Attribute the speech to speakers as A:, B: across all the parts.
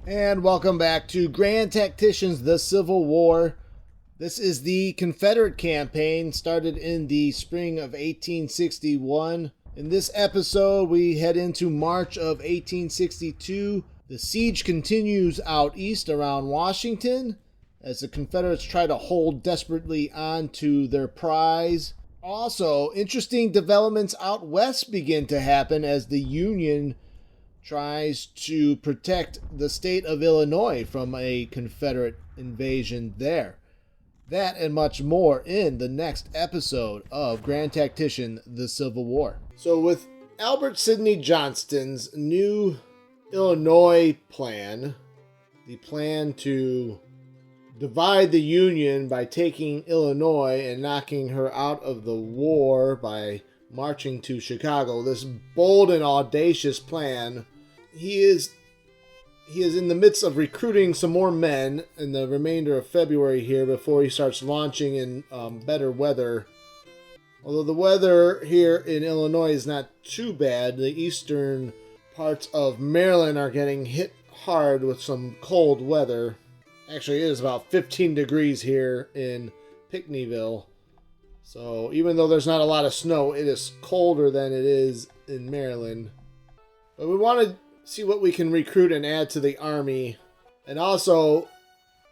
A: And welcome back to Grand Tacticians, the Civil War. This is the Confederate campaign, started in the spring of 1861. In this episode, we head into March of 1862. The siege continues out east around Washington, as the Confederates try to hold desperately on to their prize. Also, interesting developments out west begin to happen as the Union tries to protect the state of Illinois from a Confederate invasion there. That and much more in the next episode of Grand Tactician, the Civil War. So with Albert Sidney Johnston's new Illinois plan, the plan to divide the Union by taking Illinois and knocking her out of the war by marching to Chicago, this bold and audacious plan, he is in the midst of recruiting some more men in the remainder of February here before he starts launching in better weather. Although the weather here in Illinois is not too bad, the eastern parts of Maryland are getting hit hard with some cold weather. Actually, it is about 15 degrees here in Pinckneyville. So even though there's not a lot of snow, it is colder than it is in Maryland. But we want to see what we can recruit and add to the army. And also,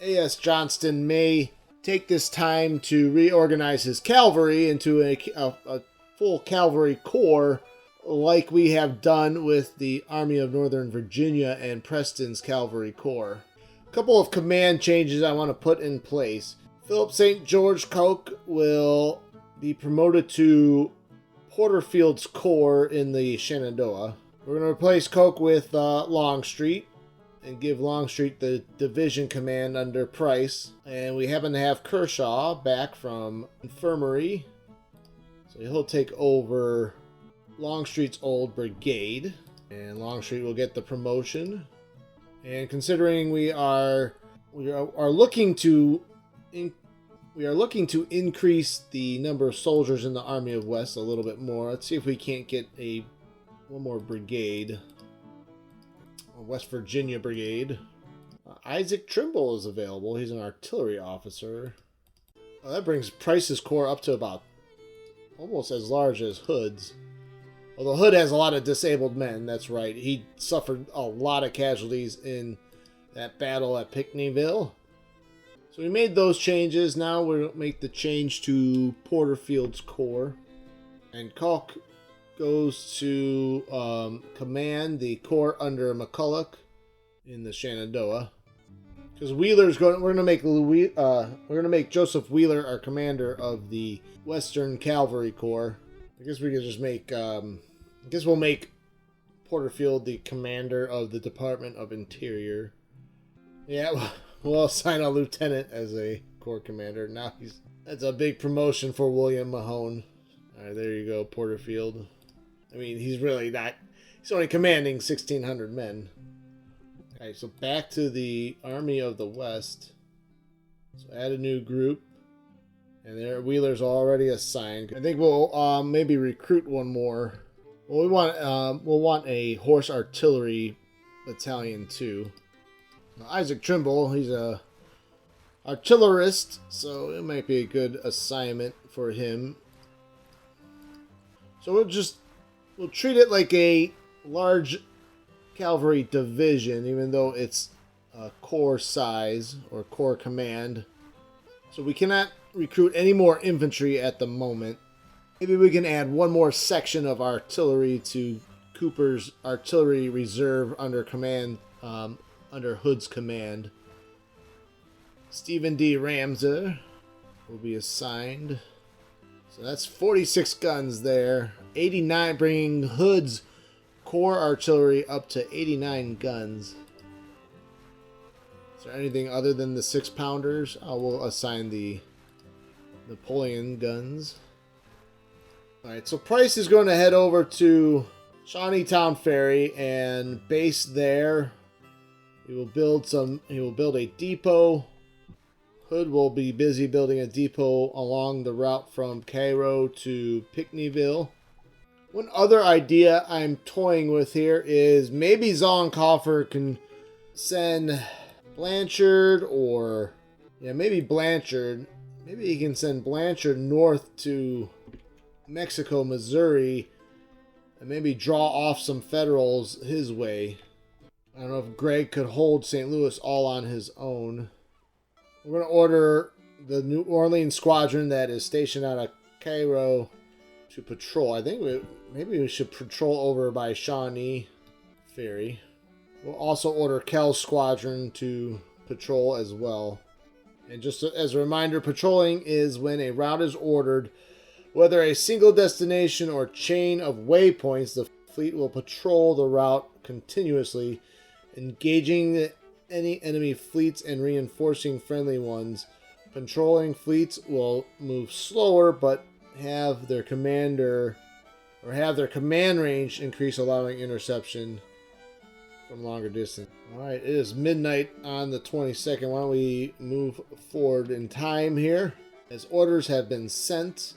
A: A.S. Johnston may take this time to reorganize his cavalry into a full cavalry corps, like we have done with the Army of Northern Virginia and Preston's cavalry corps. A couple of command changes I want to put in place. Philip St. George Coke will be promoted to Porterfield's corps in the Shenandoah. We're going to replace Coke with Longstreet and give Longstreet the division command under Price. And we happen to have Kershaw back from infirmary, so he'll take over Longstreet's old brigade, and Longstreet will get the promotion. And considering we are looking to increase the number of soldiers in the Army of West a little bit more, let's see if we can't get one more brigade, a West Virginia brigade. Isaac Trimble is available. He's an artillery officer. That brings Price's corps up to about almost as large as Hood's. Although Hood has a lot of disabled men, that's right. He suffered a lot of casualties in that battle at Pinckneyville. So we made those changes. Now we'll make the change to Porterfield's corps. And Coke goes to command the corps under McCulloch in the Shenandoah. Because we're going to make Joseph Wheeler our commander of the Western Cavalry Corps. I guess we could just make we'll make Porterfield the commander of the Department of Interior. Yeah, we'll assign a lieutenant as a corps commander. Now that's a big promotion for William Mahone. All right, there you go, Porterfield. I mean, he's only commanding 1,600 men. All right, so back to the Army of the West. So add a new group. And there, Wheeler's already assigned. I think we'll maybe recruit one more. Well, we'll want a horse artillery battalion too. Now, Isaac Trimble, he's a artillerist, so it might be a good assignment for him. So we'll treat it like a large cavalry division, even though it's a corps size or corps command. So we cannot recruit any more infantry at the moment. Maybe we can add one more section of artillery to Cooper's artillery reserve under Hood's command. Stephen D. Ramsey will be assigned. So that's 46 guns there. 89, bringing Hood's corps artillery up to 89 guns. Is there anything other than the 6-pounders? I will assign the Napoleon guns. Alright, so Price is going to head over to Shawneetown Ferry and base there. He will build a depot. Hood will be busy building a depot along the route from Cairo to Pinckneyville. One other idea I'm toying with here is maybe Zollenkoffer can send Blanchard, or yeah, maybe Blanchard. Maybe he can send Blanchard north to Mexico, Missouri, and maybe draw off some Federals his way. I don't know if Greg could hold St. Louis all on his own. We're going to order the New Orleans squadron that is stationed out of Cairo to patrol. I think maybe we should patrol over by Shawnee Ferry. We'll also order Kell's squadron to patrol as well. And just as a reminder, patrolling is when a route is ordered. Whether a single destination or chain of waypoints, the fleet will patrol the route continuously, engaging any enemy fleets and reinforcing friendly ones. Patrolling fleets will move slower but have their command range increase, allowing interception from longer distance. Alright, it is midnight on the 22nd. Why don't we move forward in time here, as orders have been sent.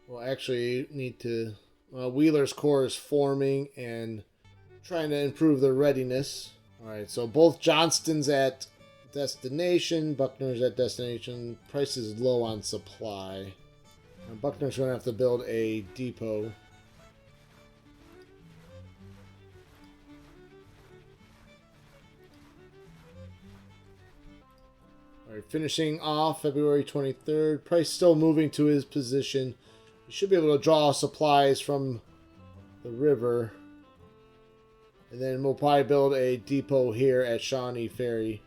A: We'll actually need to... Wheeler's Corps is forming and trying to improve their readiness. Alright, so both Johnston's at destination, Buckner's at destination. Price is low on supply. And Buckner's going to have to build a depot. Alright, finishing off February 23rd. Price still moving to his position. He should be able to draw supplies from the river. And then we'll probably build a depot here at Shawnee Ferry.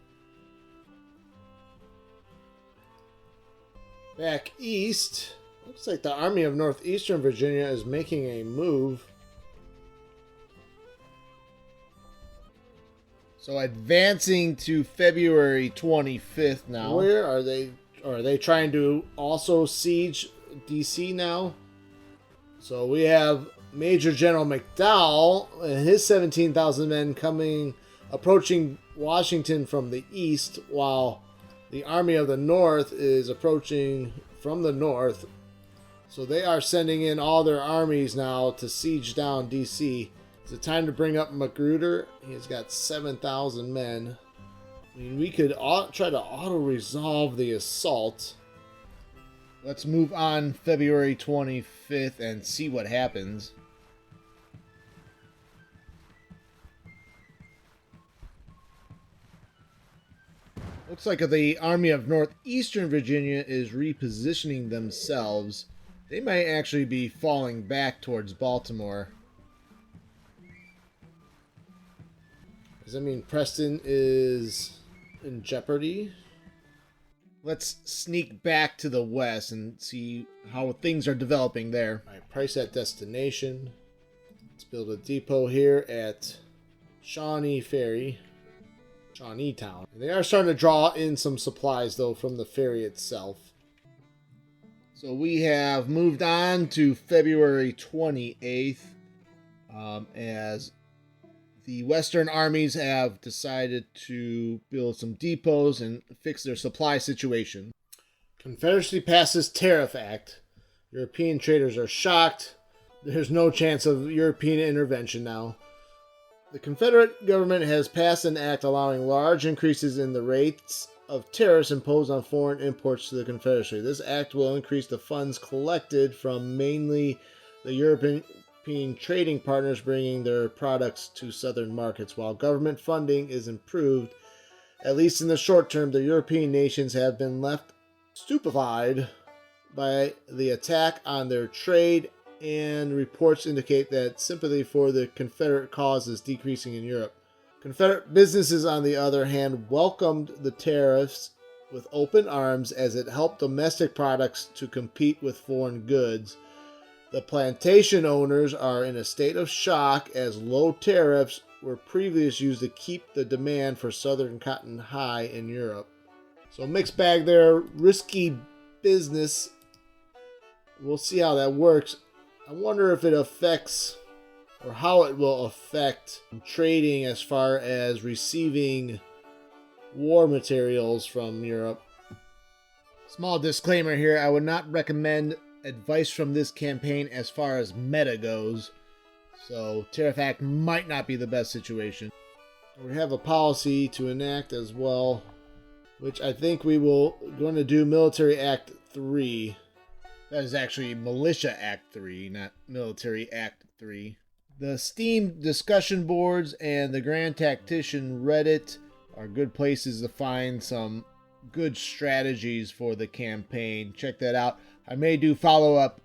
A: Back east, looks like the Army of Northeastern Virginia is making a move. So advancing to February 25th now. Where are they? Are they trying to also siege DC now? So we have Major General McDowell and his 17,000 men approaching Washington from the east, while the Army of the North is approaching from the north. So they are sending in all their armies now to siege down DC. Is it time to bring up Magruder? He's got 7,000 men. I mean, we could try to auto-resolve the assault. Let's move on February 25th and see what happens. Looks like the Army of Northeastern Virginia is repositioning themselves. They might actually be falling back towards Baltimore. Does that mean Preston is in jeopardy? Let's sneak back to the west and see how things are developing there. All right, price at destination. Let's build a depot here at Shawnee Ferry. Shawnee Town. They are starting to draw in some supplies, though, from the ferry itself. So we have moved on to February 28th, as the Western armies have decided to build some depots and fix their supply situation. Confederacy passes Tariff Act. European traders are shocked. There's no chance of European intervention now. The Confederate government has passed an act allowing large increases in the rates of tariffs imposed on foreign imports to the Confederacy. This act will increase the funds collected from mainly the European trading partners bringing their products to southern markets. While government funding is improved, at least in the short term, the European nations have been left stupefied by the attack on their trade, and reports indicate that sympathy for the Confederate cause is decreasing in Europe. Confederate businesses, on the other hand, welcomed the tariffs with open arms as it helped domestic products to compete with foreign goods. The plantation owners are in a state of shock as low tariffs were previously used to keep the demand for southern cotton high in Europe. So mixed bag there, risky business. We'll see how that works. I wonder if it affects, or how it will affect trading as far as receiving war materials from Europe. Small disclaimer here, I would not recommend advice from this campaign as far as meta goes. So tariff act might not be the best situation. We have a policy to enact as well, which I think we will going to do Military Act 3. That is actually Militia Act 3, not Military Act 3. The Steam discussion boards and the Grand Tactician Reddit are good places to find some good strategies for the campaign. Check that out. I may do follow-up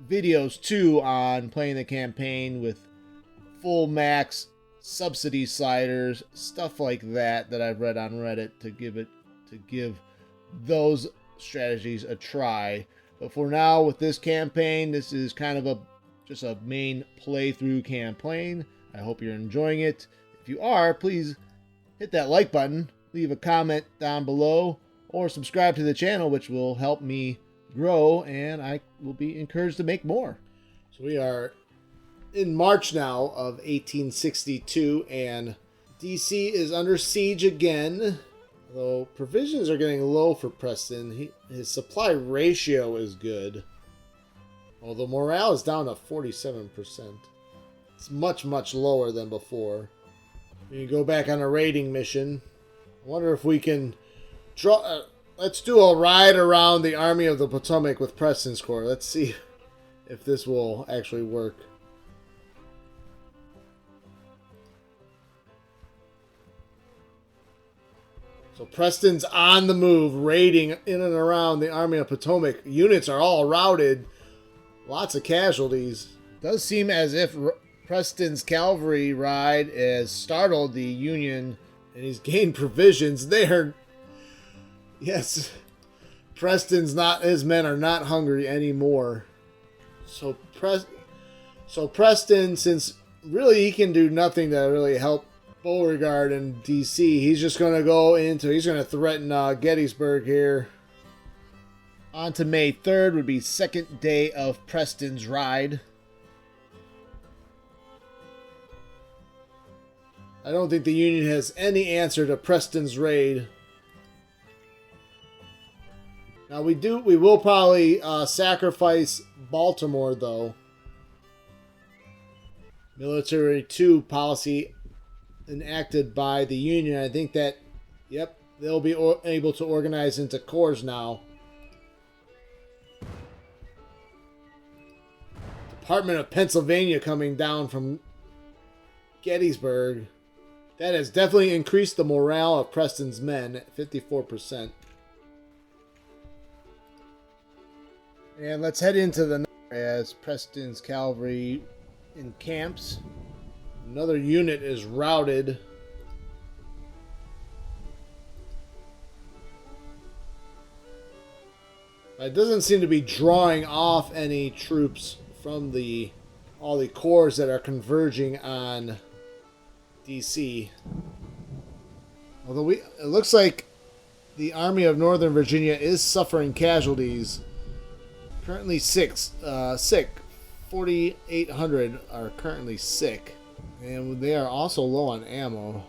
A: videos too on playing the campaign with full max subsidy sliders, stuff like that I've read on Reddit to give those strategies a try. But for now, with this campaign, this is kind of just a main playthrough campaign. I hope you're enjoying it. If you are, please hit that like button, leave a comment down below, or subscribe to the channel, which will help me grow, and I will be encouraged to make more. So we are in March now of 1862, and DC is under siege again. Though provisions are getting low for Preston, his supply ratio is good. Although morale is down to 47%. It's much, much lower than before. We can go back on a raiding mission. I wonder if we can draw... let's do a ride around the Army of the Potomac with Preston's Corps. Let's see if this will actually work. So Preston's on the move, raiding in and around the Army of Potomac. Units are all routed. Lots of casualties. Does seem as if Preston's cavalry ride has startled the Union, and he's gained provisions there. Yes, Preston's not. His men are not hungry anymore. So Preston, since really he can do nothing to really help Beauregard and DC, he's just going to go into. He's going to threaten Gettysburg here. On to May 3rd would be second day of Preston's ride. I don't think the Union has any answer to Preston's raid. Now we will probably sacrifice Baltimore though. Military 2 policy enacted by the Union. I think that, yep, they'll be able to organize into corps now. Department of Pennsylvania coming down from Gettysburg. That has definitely increased the morale of Preston's men at 54%. And let's head into the night as Preston's cavalry encamps. Another unit is routed. It doesn't seem to be drawing off any troops from all the corps that are converging on DC. Although it looks like the Army of Northern Virginia is suffering casualties. Currently sick. 4,800 are currently sick. And they are also low on ammo.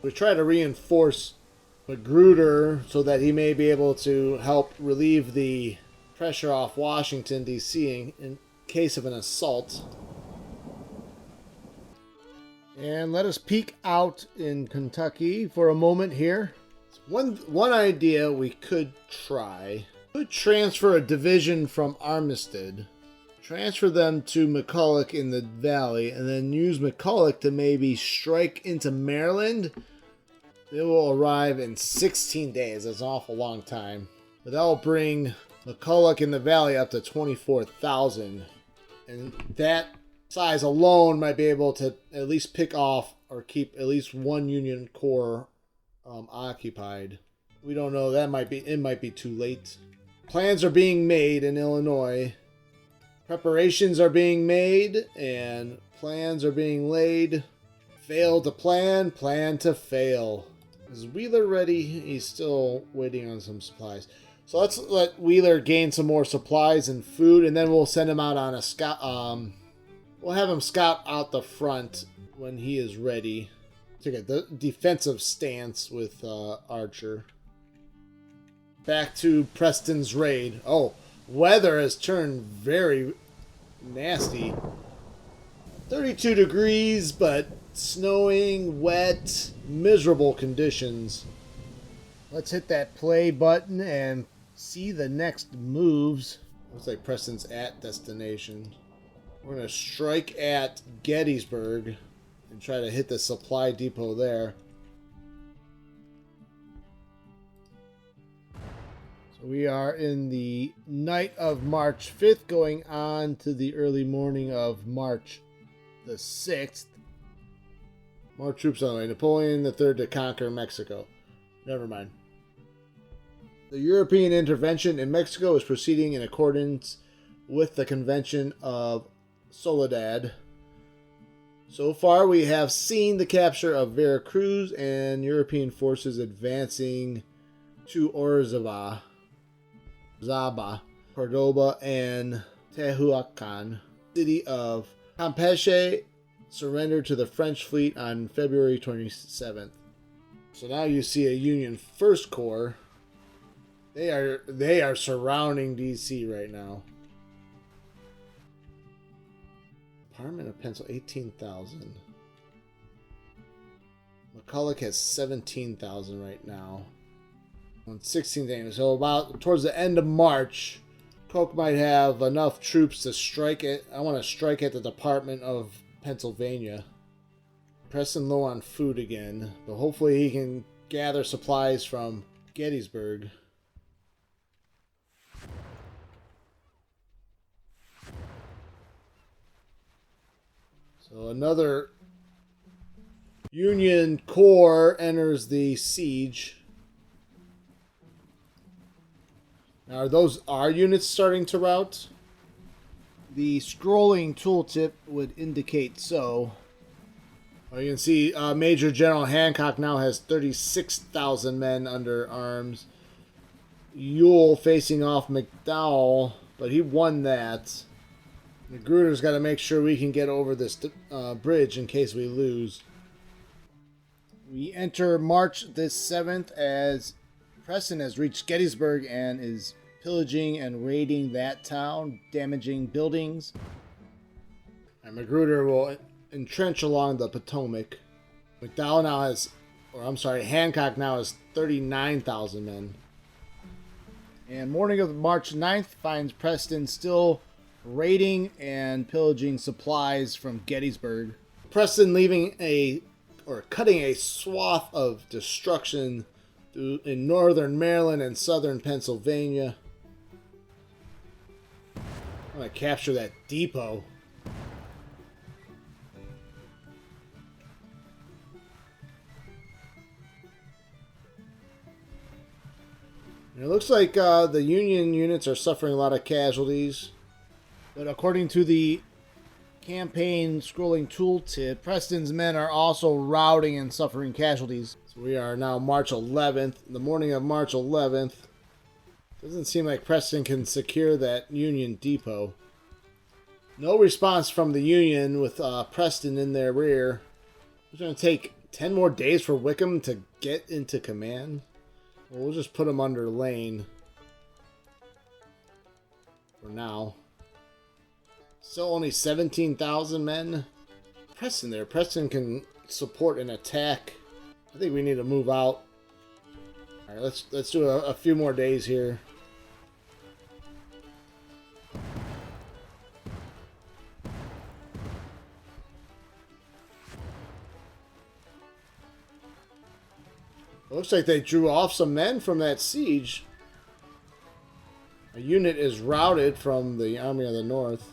A: We try to reinforce Magruder so that he may be able to help relieve the pressure off Washington, D.C. in case of an assault. And let us peek out in Kentucky for a moment here. One idea we could try. We could transfer a division from Armistead. Transfer them to McCulloch in the valley, and then use McCulloch to maybe strike into Maryland. They will arrive in 16 days. That's an awful long time. But that will bring McCulloch in the valley up to 24,000. And that size alone might be able to at least pick off or keep at least one Union corps occupied. We don't know. It might be too late. Plans are being made in Illinois. Preparations are being made and plans are being laid. Fail to plan, plan to fail. Is Wheeler ready? He's still waiting on some supplies. So let's let Wheeler gain some more supplies and food, and then we'll send him out on a scout. We'll have him scout out the front when he is ready. Take a defensive stance with Archer. Back to Preston's raid. Oh, weather has turned very nasty. 32 degrees, but snowing, wet, miserable conditions. Let's hit that play button and see the next moves. Looks like Preston's at destination. We're going to strike at Gettysburg and try to hit the supply depot there. So we are in the night of March 5th going on to the early morning of March the 6th. More troops on the way. Napoleon III to conquer Mexico. Never mind. The European intervention in Mexico is proceeding in accordance with the Convention of Soledad. So far, we have seen the capture of Veracruz and European forces advancing to Orizaba, Cordoba, and Tehuacan. City of Campeche surrendered to the French fleet on February 27th. So now you see a Union First Corps. They are surrounding DC right now. Department of Pencil, 18,000. McCulloch has 17,000 right now. On 16,000. So about towards the end of March, Koch might have enough troops to strike it. I want to strike at the Department of Pennsylvania. Preston low on food again, but hopefully he can gather supplies from Gettysburg. So another Union Corps enters the siege. Now, are those our units starting to rout? The scrolling tooltip would indicate so. Well, you can see Major General Hancock now has 36,000 men under arms. Ewell facing off McDowell, but he won that. Magruder's got to make sure we can get over this bridge in case we lose. We enter March this 7th as Preston has reached Gettysburg and is pillaging and raiding that town, damaging buildings. And Magruder will entrench along the Potomac. McDowell now has, Hancock now has 39,000 men. And morning of March 9th finds Preston still raiding and pillaging supplies from Gettysburg. Preston cutting a swath of destruction in northern Maryland and southern Pennsylvania. I'm going to capture that depot. And it looks like the Union units are suffering a lot of casualties. But according to the campaign scrolling tooltip, Preston's men are also routing and suffering casualties. So we are now March 11th, the morning of March 11th. Doesn't seem like Preston can secure that Union depot. No response from the Union with Preston in their rear. It's going to take 10 more days for Wickham to get into command. Well, we'll just put him under Lane for now. Still only 17,000 men. Preston there. Preston can support an attack. I think we need to move out. All right, let's do a few more days here. It looks like they drew off some men from that siege. A unit is routed from the Army of the North.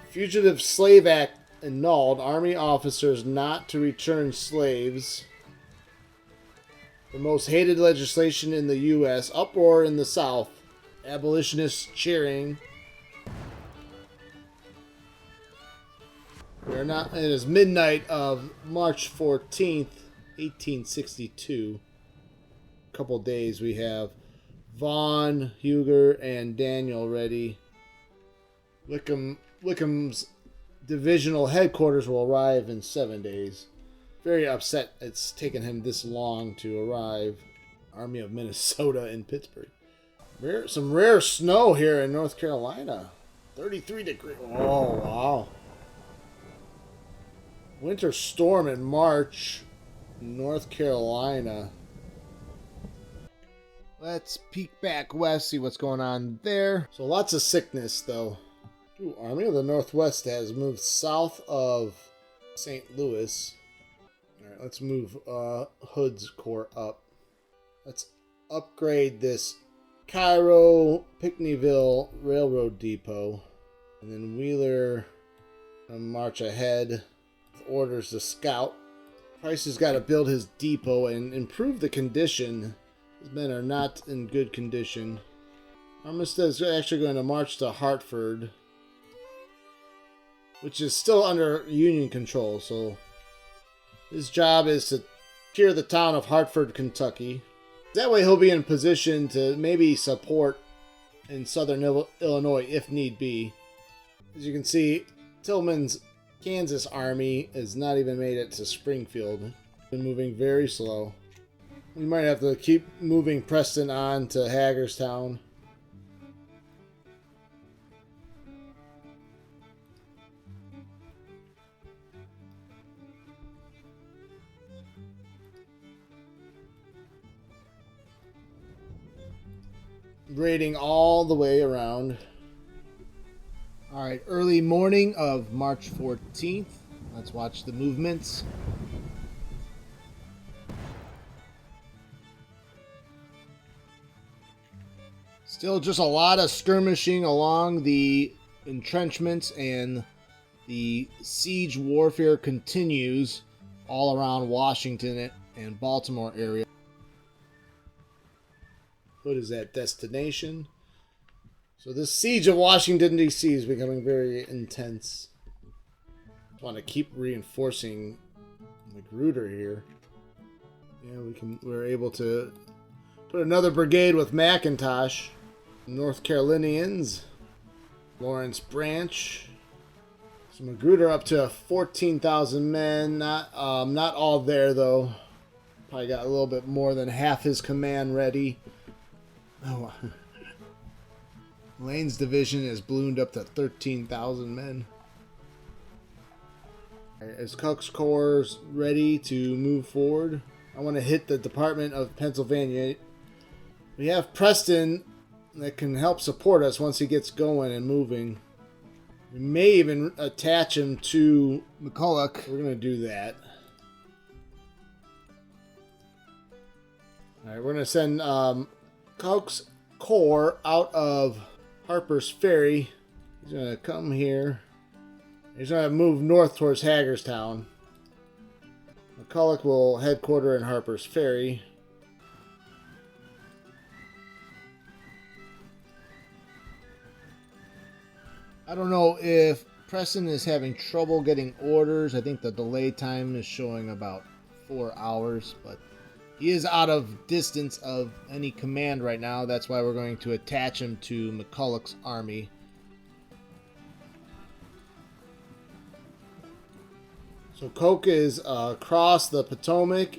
A: Fugitive Slave Act annulled. Army officers not to return slaves. The most hated legislation in the U.S. Uproar in the South. Abolitionists cheering. It is midnight of March 14th, 1862. A couple days we have Vaughn, Huger, and Daniel ready. Wickham's divisional headquarters will arrive in 7 days. Very upset it's taken him this long to arrive. Army of Minnesota in Pittsburgh. Some rare snow here in North Carolina. 33 degrees. Oh, wow. Winter storm in March, North Carolina. Let's peek back west, see what's going on there. So lots of sickness, though. Ooh, Army of the Northwest has moved south of St. Louis. All right, let's move Hood's Corps up. Let's upgrade this Cairo Pinckneyville Railroad Depot. And then Wheeler march ahead with orders to scout. Price has got to build his depot and improve the condition. His men are not in good condition. Armistead is actually going to march to Hartford, which is still under Union control. So his job is to secure the town of Hartford, Kentucky. That way he'll be in position to maybe support in southern Illinois if need be. As you can see, Tillman's Kansas army has not even made it to Springfield. Been moving very slow. We might have to keep moving Preston on to Hagerstown. Raiding all the way around. Alright, early morning of March 14th. Let's watch the movements. Still just a lot of skirmishing along the entrenchments, and the siege warfare continues all around Washington and Baltimore area. What is that destination? So this siege of Washington, D.C. is becoming very intense. I want to keep reinforcing Magruder here. Yeah, we're able to put another brigade with McIntosh. North Carolinians, Lawrence Branch. So Magruder up to 14,000 men. Not all there though. Probably got a little bit more than half his command ready. Oh, Lane's division is ballooned up to 13,000 men. Is Cook's Corps ready to move forward? I want to hit the Department of Pennsylvania. We have Preston that can help support us once he gets going and moving. We may even attach him to McCulloch. We're going to do that. Alright, we're going to send Cook's Corps out of Harper's Ferry. He's going to come here. He's going to move north towards Hagerstown. McCulloch will headquarter in Harper's Ferry. I don't know if Preston is having trouble getting orders. I think the delay time is showing about 4 hours, but he is out of distance of any command right now. That's why we're going to attach him to McCulloch's army. So Coke is across the Potomac.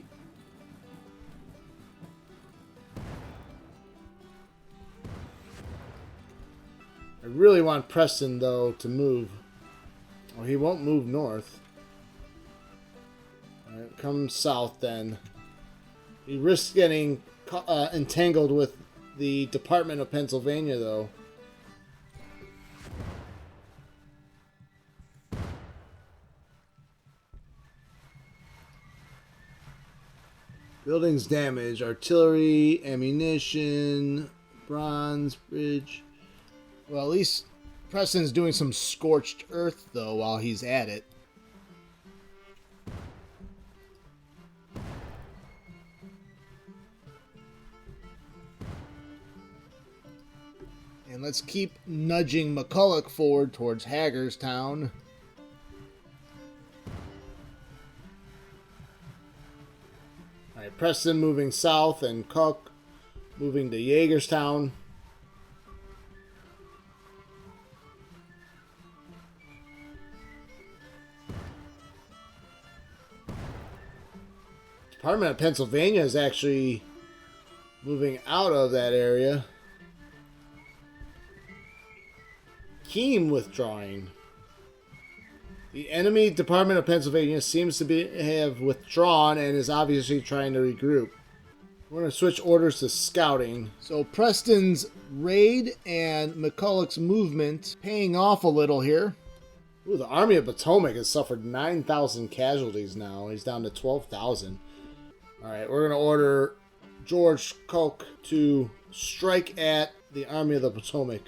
A: I really want Preston, though, to move. Well, he won't move north. All right, come south, then. He risks getting entangled with the Department of Pennsylvania, though. Buildings damaged. Artillery, ammunition, bronze bridge. Well, at least Preston's doing some scorched earth, though, while he's at it. And let's keep nudging McCulloch forward towards Hagerstown. Alright, Preston moving south and Cook moving to Hagerstown. Department of Pennsylvania is actually moving out of that area. team withdrawing. The enemy Department of Pennsylvania seems to have withdrawn and is obviously trying to regroup. We're going to switch orders to scouting. So Preston's raid and McCulloch's movement paying off a little here. Ooh, the Army of Potomac has suffered 9,000 casualties now. He's down to 12,000. All right, we're going to order George Koch to strike at the Army of the Potomac.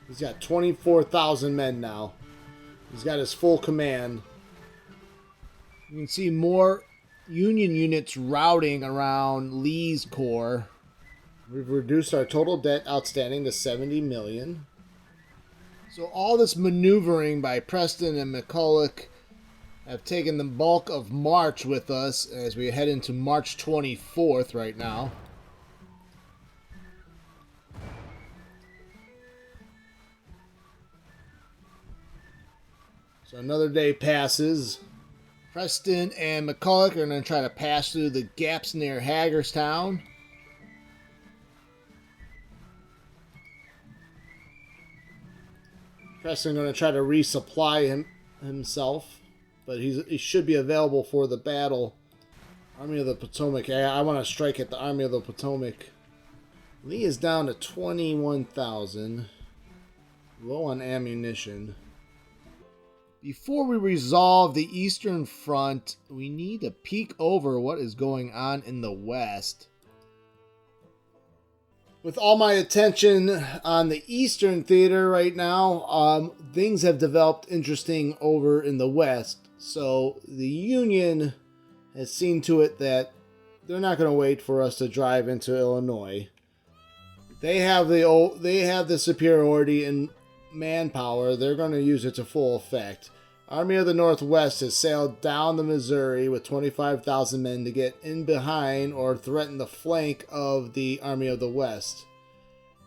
A: He's got 24,000 men now. He's got his full command. You can see more Union units routing around Lee's corps. We've reduced our total debt outstanding to $70 million. So all this maneuvering by Preston and McCulloch have taken the bulk of March with us as we head into March 24th right now. So another day passes. Preston and McCulloch are going to try to pass through the gaps near Hagerstown. Preston going to try to resupply himself, but he should be available for the battle. Army of the Potomac. I want to strike at the Army of the Potomac. Lee is down to 21,000. Low on ammunition. Before we resolve the Eastern Front, we need to peek over what is going on in the West. With all my attention on the Eastern Theater right now, things have developed interesting over in the West. So the Union has seen to it that they're not going to wait for us to drive into Illinois. They have the superiority in manpower. They're going to use it to full effect. Army of the Northwest has sailed down the Missouri with 25,000 men to get in behind or threaten the flank of the Army of the West.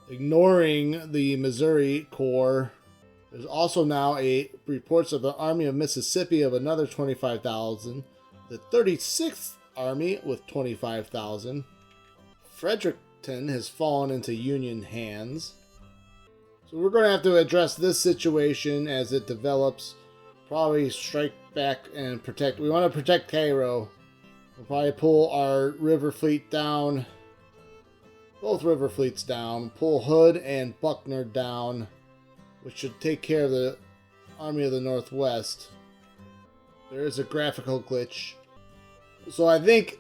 A: Ignoring the Missouri Corps, there's also now reports of the Army of Mississippi of another 25,000. The 36th Army with 25,000. Fredericton has fallen into Union hands. So we're going to have to address this situation as it develops. Probably strike back and protect. We want to protect Cairo. We'll probably pull our river fleet down. Both river fleets down. Pull Hood and Buckner down, which should take care of the Army of the Northwest. There is a graphical glitch. So I think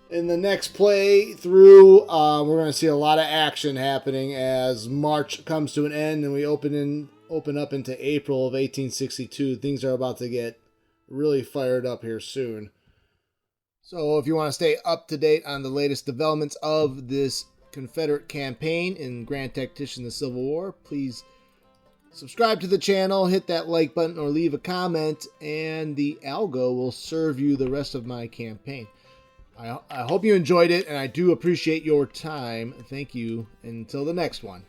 A: in the next playthrough, we're going to see a lot of action happening as March comes to an end and we open up into April of 1862. Things are about to get really fired up here soon. So if you want to stay up to date on the latest developments of this Confederate campaign in Grand Tactician the Civil War, please subscribe to the channel, hit that like button, or leave a comment, and the algo will serve you the rest of my campaign. I hope you enjoyed it, and I do appreciate your time. Thank you. Until the next one.